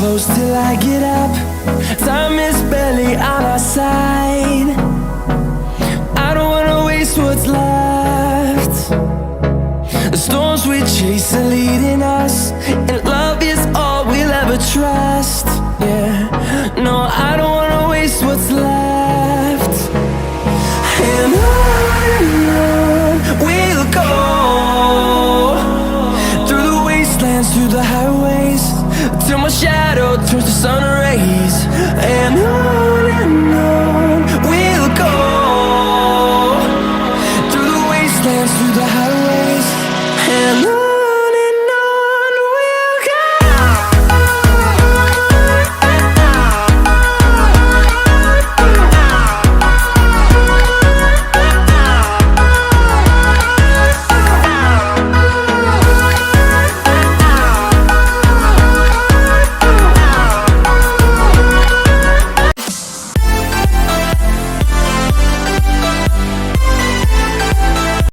close till I get up. Time is barely on our side. I don't wanna waste what's left. The storms we chase are leading us, and love is all we'll ever trust. Yeah, no, I don't wanna waste what's left. And on we'll go, through the wastelands, through the highways, till my shadow turns to sun rays. And on